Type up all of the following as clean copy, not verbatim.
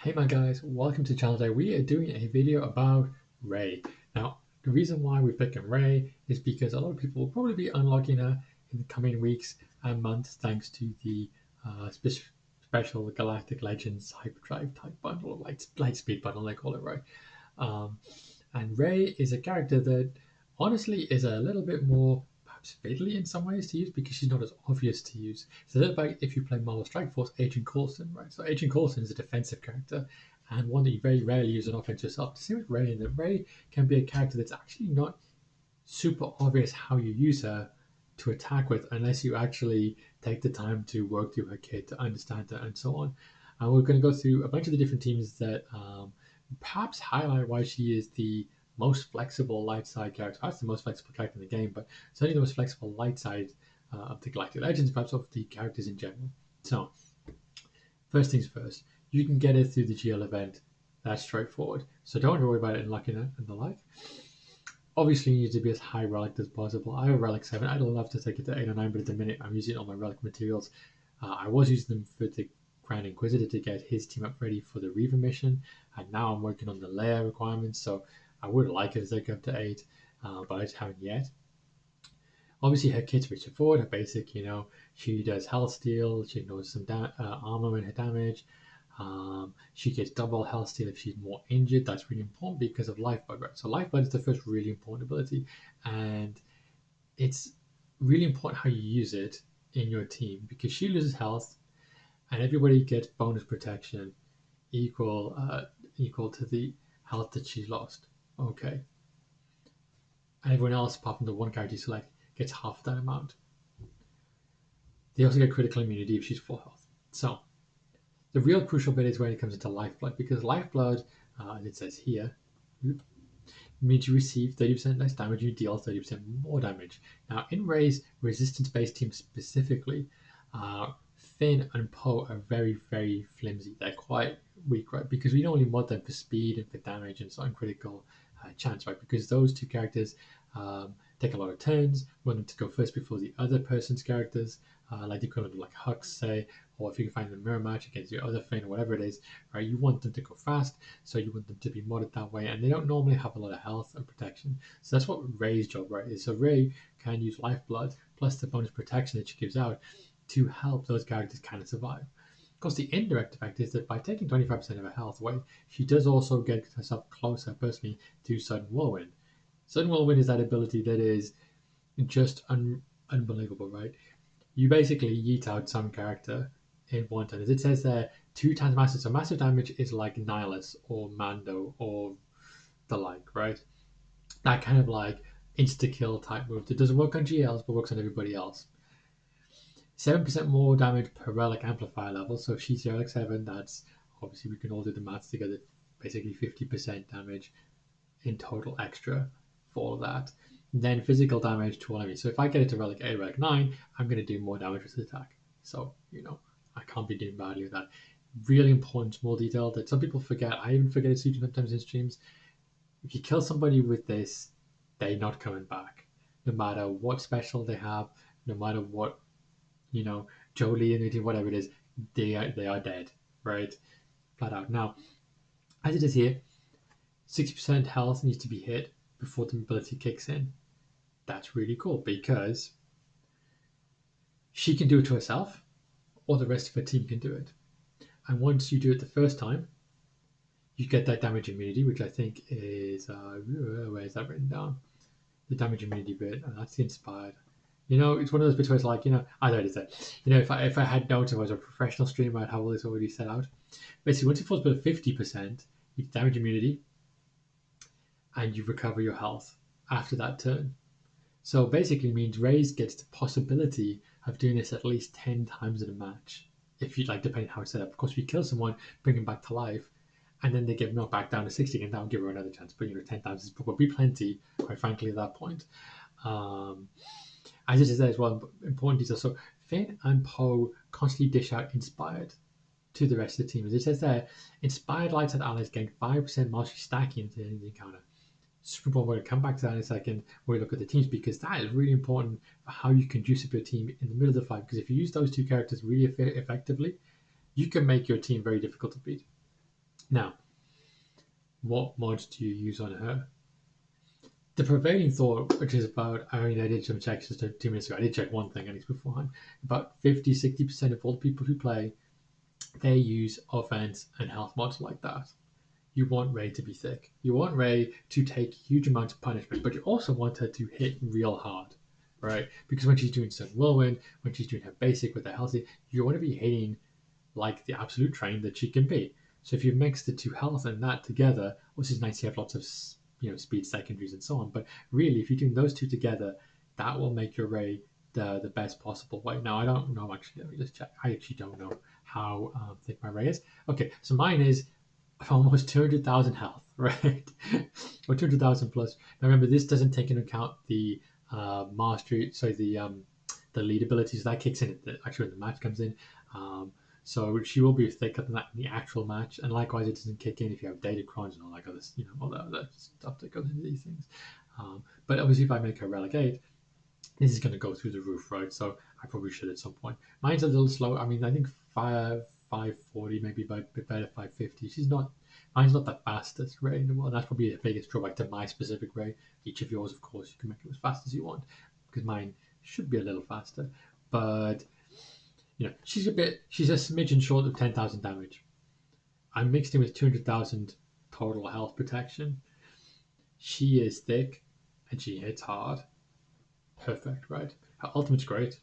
Hey my guys, welcome to the channel. Today we are doing a video about Rey. Now, the reason why we're picking Rey is because a lot of people will probably be unlocking her in the coming weeks and months thanks to the special Galactic Legends Hyperdrive type bundle, or Lightspeed bundle they call it, right? Um, and Rey is a character that honestly is a little bit more perhaps fatally in some ways to use because she's not as obvious to use. It's a little bit if you play Marvel Strike Force, Agent Coulson, right? So Agent Coulson is a defensive character and one that you very rarely use on offense yourself. The same with Rey, and that Rey can be a character that's actually not super obvious how you use her to attack with unless you actually take the time to work through her kit to understand her and so on. And we're going to go through a bunch of the different teams that perhaps highlight why she is the most flexible light side character. Perhaps the most flexible character in the game, but certainly the most flexible light side of the Galactic Legends, perhaps of the characters in general. So, first things first, you can get it through the GL event. That's straightforward. So don't worry about it unlocking it and the like. Obviously, you need to be as high relic as possible. I have a relic 7. I'd love to take it to 8 or 9, but at the minute I'm using all my relic materials. I was using them for the Grand Inquisitor to get his team up ready for the Reaver mission, and now I'm working on the layer requirements, so I would like it to take up to 8, but I just haven't yet. Obviously, her kit's pretty straightforward. Her basic, she does health steal, she knows some armor in her damage. She gets double health steal if she's more injured. That's really important because of lifeblood, right? So lifeblood is the first really important ability, and it's really important how you use it in your team because she loses health, and everybody gets bonus protection equal to the health that she lost. Okay, and everyone else apart from the one character you select gets half that amount. They also get critical immunity if she's full health. So the real crucial bit is when it comes into lifeblood, because lifeblood, and it says here, means you receive 30% less damage, you deal 30% more damage. Now, in Rey's resistance-based team specifically, Finn and Poe are very, very flimsy. They're quite weak, right? Because we normally mod them for speed and for damage and so critical chance, right? Because those two characters take a lot of turns. We want them to go first before the other person's characters, like the equivalent of like Hux, say, or if you can find the mirror match against your other Finn or whatever it is, right? You want them to go fast, so you want them to be modded that way, and they don't normally have a lot of health and protection. So that's what Rey's job, right, is. So Rey can use lifeblood plus the bonus protection that she gives out to help those characters kind of survive. Of course, the indirect effect is that by taking 25% of her health away, she does also get herself closer personally to Sudden Whirlwind. Sudden Whirlwind is that ability that is just unbelievable, right? You basically yeet out some character in one turn. As it says there, 2 times massive. So massive damage is like Nihilus or Mando or the like, right? That kind of like insta kill type move that doesn't work on GLs but works on everybody else. 7% more damage per relic amplifier level. So if she's relic 7, that's obviously we can all do the maths together. Basically 50% damage in total extra for all of that. And then physical damage to all enemies. So if I get it to relic 8, relic 9, I'm going to do more damage with the attack. So, I can't be doing badly with that. Really important small detail that some people forget. I even forget it sometimes in streams. If you kill somebody with this, they're not coming back. No matter what special they have, no matter what, Jolie and whatever it is, they are dead, right? Flat out. Now, as it is here, 60% health needs to be hit before the ability kicks in. That's really cool because she can do it to herself, or the rest of her team can do it. And once you do it the first time, you get that damage immunity, which I think is where is that written down? The damage immunity bit, and that's the inspired. It's one of those bits where it's like, I know it is there. If I had notes, if I was a professional streamer, I'd have all this already set out. Basically, once it falls below 50%, you get damage immunity, and you recover your health after that turn. So basically means Reyes gets the possibility of doing this at least 10 times in a match. If you'd like, depending how it's set up. Of course, if you kill someone, bring them back to life, and then they get knocked back down to 60 again, that'll give her another chance. But 10 times is probably plenty, quite frankly, at that point. As it is there as well, important detail. So Finn and Poe constantly dish out inspired to the rest of the team. As it says there, inspired light side allies gain 5% mastery stacking into the encounter. Super important. We're going to come back to that in a second when we look at the teams, because that is really important for how you can juice up your team in the middle of the fight. Because if you use those two characters really effectively, you can make your team very difficult to beat. Now, what mods do you use on her? The prevailing thought, which is about, I mean, I did some checks just 2 minutes ago. I did check one thing at least beforehand. About 50-60% of all the people who play, they use offense and health mods like that. You want Rey to be thick. You want Rey to take huge amounts of punishment, but you also want her to hit real hard, right? Because when she's doing Stone Whirlwind, when she's doing her basic with her healthy, you want to be hitting like the absolute train that she can be. So if you mix the two health and that together, which is nice, you have lots of speed secondaries and so on. But really, if you're doing those two together, that will make your Rey the best possible way. Now I don't know actually. Let me just check. I actually don't know how thick my Rey is. Okay, so mine is almost 200,000 health, right? Or 200,000 plus. Now remember, this doesn't take into account the mastery, sorry, the lead abilities that kicks in actually when the match comes in. So she will be thicker than that in the actual match, and likewise, it doesn't kick in if you have data crunch and all that other, all that other stuff that goes into these things. But obviously, if I make her relegate, this is going to go through the roof, right? So I probably should at some point. Mine's a little slow. I mean, I think 540 maybe, but a bit better 550. Mine's not the fastest Rey in the world. That's probably the biggest drawback to my specific Rey. Each of yours, of course, you can make it as fast as you want, because mine should be a little faster. But she's a smidgen short of 10,000 damage. I mixed in with 200,000 total health protection. She is thick, and she hits hard. Perfect, right? Her ultimate's great.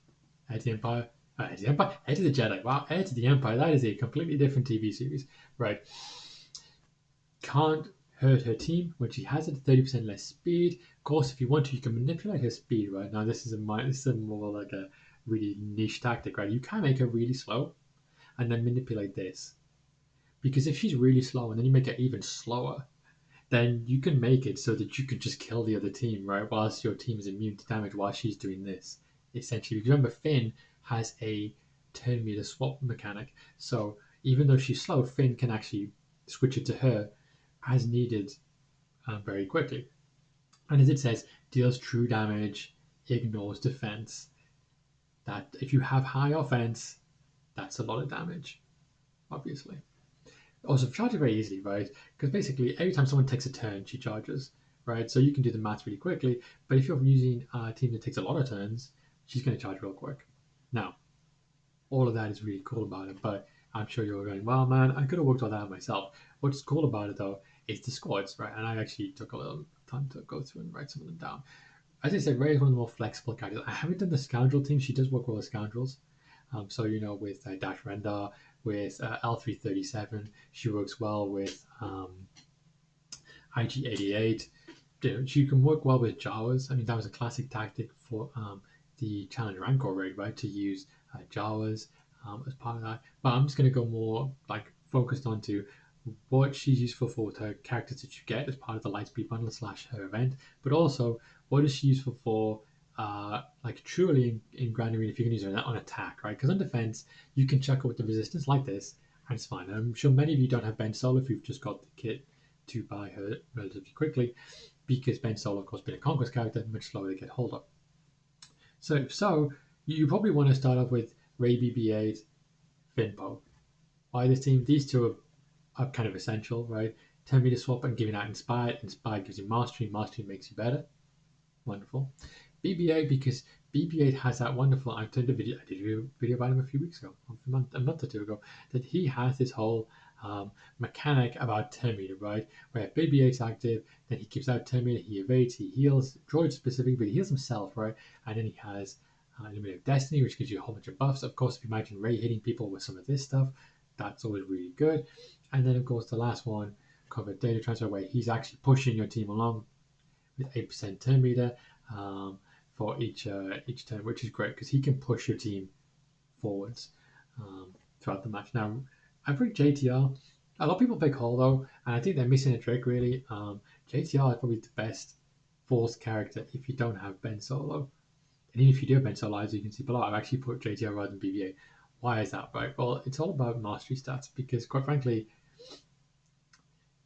Heir to the Empire. Heir to the Empire? Heir to the Jedi. Wow, Heir to the Empire. That is a completely different TV series. Right. Can't hurt her team when she has it. 30% less speed. Of course, if you want to, you can manipulate her speed, right? Now, this is more like a really niche tactic, right? You can make her really slow and then manipulate this. Because if she's really slow and then you make her even slower, then you can make it so that you can just kill the other team, right? Whilst your team is immune to damage while she's doing this, essentially. Because remember, Finn has a turn meter swap mechanic. So even though she's slow, Finn can actually switch it to her as needed very quickly. And as it says, deals true damage, ignores defense. That if you have high offense, that's a lot of damage, obviously. Also, charges very easily, right? Because basically, every time someone takes a turn, she charges, right? So you can do the maths really quickly. But if you're using a team that takes a lot of turns, she's going to charge real quick. Now, all of that is really cool about it, but I'm sure you're going, well, man, I could have worked all that out myself. What's cool about it, though, is the squads, right? And I actually took a little time to go through and write some of them down. As I said, Rey is one of the more flexible characters. I haven't done the Scoundrel team. She does work well with Scoundrels. So, with Dash Rendar, with L337, she works well with IG88. She can work well with Jawas. I mean, that was a classic tactic for the Challenge Rancor raid, right? To use Jawas as part of that. But I'm just going to go more like focused onto what she's useful for with her characters that you get as part of the Lightspeed bundle / her event, but also what is she useful for like truly in Grand Arena if you can use her on attack, right? Because on defense, you can chuck her with the resistance like this, and it's fine. I'm sure many of you don't have Ben Solo if you've just got the kit to buy her relatively quickly, because Ben Solo, of course, being a Conquest character, much slower to get hold of. So you probably want to start off with Rey BB-8, Finn Poe. Why this team? These two are kind of essential, right? 10 meter swap and giving out Inspired. Inspired gives you Mastery. Mastery makes you better. Wonderful. BB-8, because BB-8 has that wonderful. I did a video about him a few weeks ago, a month or two ago, that he has this whole mechanic about 10 meter, right? Where BB-8's active, then he gives out 10 meter, he evades, he heals, droid specific, but he heals himself, right? And then he has Limit of Destiny, which gives you a whole bunch of buffs. Of course, if you imagine Rey hitting people with some of this stuff, that's always really good. And then, of course, the last one, covered data transfer, where he's actually pushing your team along with 8% turn meter for each turn, which is great because he can push your team forwards throughout the match. Now, I think JTR, a lot of people pick Hall though, and I think they're missing a trick really. JTR is probably the best force character if you don't have Ben Solo. And even if you do have Ben Solo, as you can see below, I've actually put JTR rather than BB-8. Why is that, right? Well, it's all about mastery stats because, quite frankly,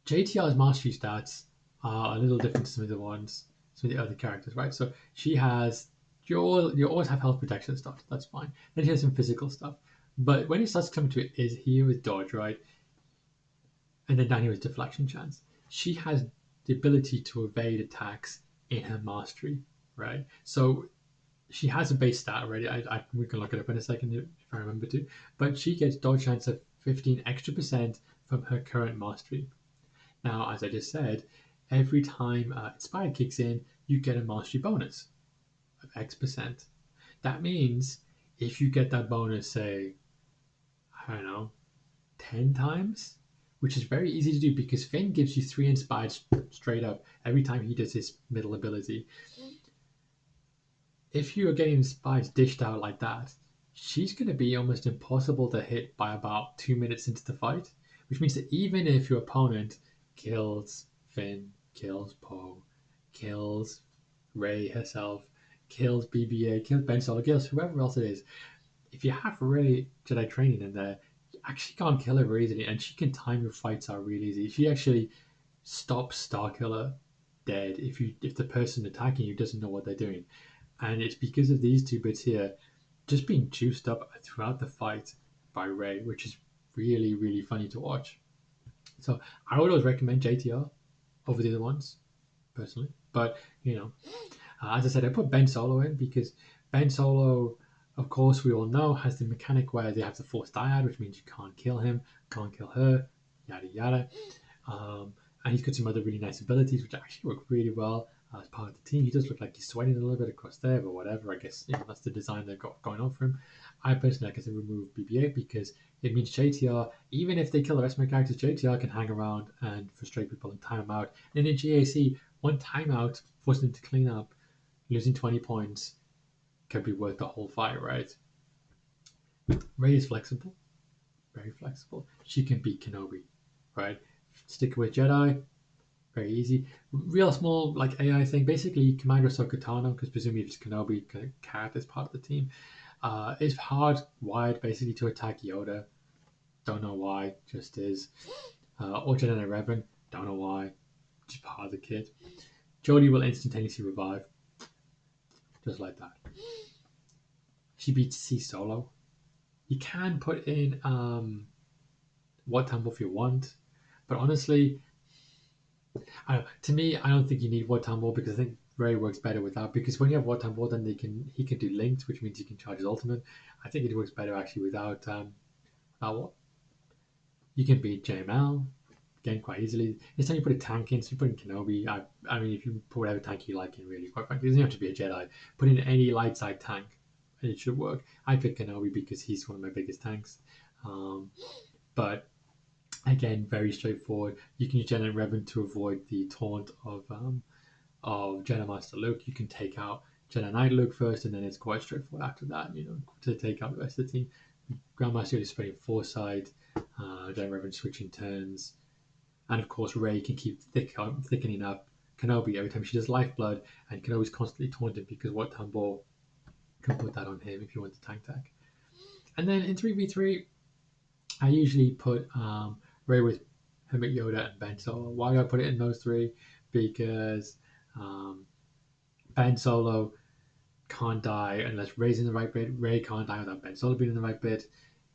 JTR's mastery stats are a little different to some of the other characters, right? So you always have health protection stuff. That's fine. Then she has some physical stuff. But when it starts coming to it, is here with dodge, right? and then down here is deflection chance. She has the ability to evade attacks in her mastery, right? So she has a base stat already. We can look it up in a second if I remember to. But she gets dodge chance of 15 extra percent from her current mastery. Now, as I just said, every time Inspired kicks in, you get a mastery bonus of X percent. That means if you get that bonus, say, I don't know, 10 times, which is very easy to do because Finn gives you 3 Inspired straight up every time he does his middle ability. If you are getting Inspired dished out like that, she's going to be almost impossible to hit by about 2 minutes into the fight, which means that even if your opponent kills Finn, kills Poe, kills Rey herself, kills BB-8, kills Ben Solo, kills whoever else it is, if you have Rey Jedi training in there, you actually can't kill her very easily, and she can time your fights out really easy. She actually stops Starkiller dead if the person attacking you doesn't know what they're doing. And it's because of these two bits here just being juiced up throughout the fight by Rey, which is really, really funny to watch. So I would always recommend JTR over the other ones, personally. But, as I said, I put Ben Solo in because Ben Solo, of course, we all know, has the mechanic where they have the Force Dyad, which means you can't kill him, can't kill her, yada yada. And he's got some other really nice abilities, which actually work really well as part of the team. He does look like he's sweating a little bit across there, but whatever. I guess that's the design they've got going on for him. I personally like to remove BB-8 because it means JTR, even if they kill the rest of my characters, JTR can hang around and frustrate people and time them out. And in GAC, one timeout, forcing them to clean up, losing 20 points, could be worth the whole fight, right? Rey is flexible, very flexible. She can beat Kenobi, right? Stick with Jedi, very easy. Real small like AI thing. Basically, Commander Ahsoka Tano, because presumably if it's Kenobi, Cat is part of the team. Is hard wired basically to attack Yoda. Don't know why, just is. Or Jedi Revan. Don't know why, just part of the kit. Jodie will instantaneously revive, just like that. She beats C Solo. You can put in What Temple if you want, but honestly, to me, I don't think you need What Temple because I think Rey works better without. Because when you have What Temple, then he can do linked, which means he can charge his ultimate. I think it works better actually without what you can beat JML again quite easily. Instead, you put a tank in, so you put in Kenobi. I mean, if you put whatever tank you like in, really, quite frankly, it doesn't have to be a Jedi. Put in any light side tank, and it should work. I pick Kenobi because he's one of my biggest tanks. But again, very straightforward. You can use Jedi Revan to avoid the taunt of Jedi Master Luke. You can take out Jedi Knight Luke first, and then it's quite straightforward after that, to take out the rest of the team. Grandmaster is spreading foresight, Jedi Revan switching turns, and of course Rey can keep thickening up Kenobi every time she does Lifeblood, and Kenobi's constantly taunted because Wat Tambor can put that on him if you want to tank tech. And then in 3v3, I usually put Rey with Hermit Yoda and Ben Solo. Why do I put it in those three? Because Ben Solo can't die unless Rey's in the right bit. Rey can't die without Ben Solo being in the right bit.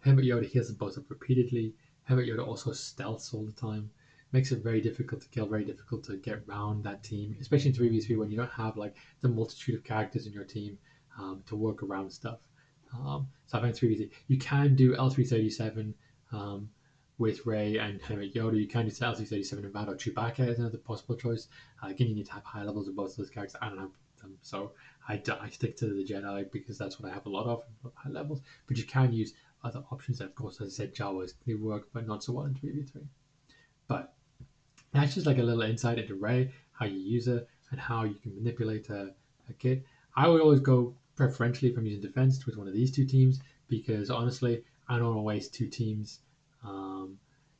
Hermit Yoda heals them both up repeatedly. Hermit Yoda also stealths all the time. Makes it very difficult to kill, very difficult to get around that team, especially in 3v3 when you don't have like the multitude of characters in your team to work around stuff. So I find 3v3. You can do L337 with Rey and Hermit Yoda. You can do L337 and Vado Chewbacca as another possible choice. Again, you need to have high levels of both of those characters. I don't have them, so I stick to the Jedi because that's what I have a lot of, high levels. But you can use other options. Of course, as I said, Jawas, they work, but not so well in 3v3. But that's just like a little insight into Rey, how you use her, and how you can manipulate a kit. I would always go preferentially if I'm using defense with one of these two teams because honestly, I don't want to waste two teams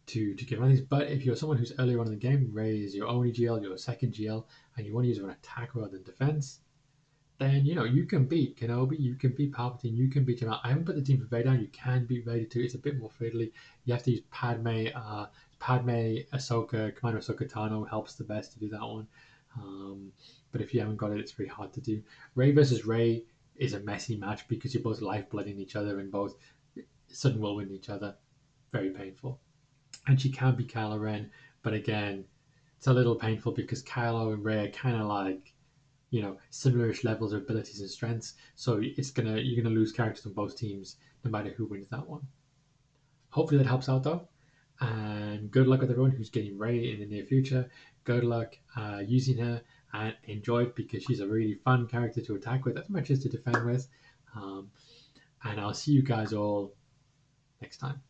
to get around these. But if you're someone who's earlier on in the game, Rey is your only GL, your second GL, and you want to use her on attack rather than defense, then you can beat Kenobi, you can beat Palpatine, you can beat Jamal. I haven't put the team for Vader down. You can beat Vader too. It's a bit more fiddly. You have to use Padme, Ahsoka, Commander Ahsoka Tano helps the best to do that one. But if you haven't got it, it's very hard to do. Rey versus Rey is a messy match because you're both lifeblooding each other and both sudden whirlwind each other. Very painful. and she can be Kylo Ren, but again, it's a little painful because Kylo and Rey are kind of like, similar-ish levels of abilities and strengths. So you're gonna lose characters on both teams no matter who wins that one. Hopefully that helps out though, and good luck with everyone who's getting Rey in the near future. Good luck using her and enjoy it because she's a really fun character to attack with as much as to defend with. Um, and I'll see you guys all next time.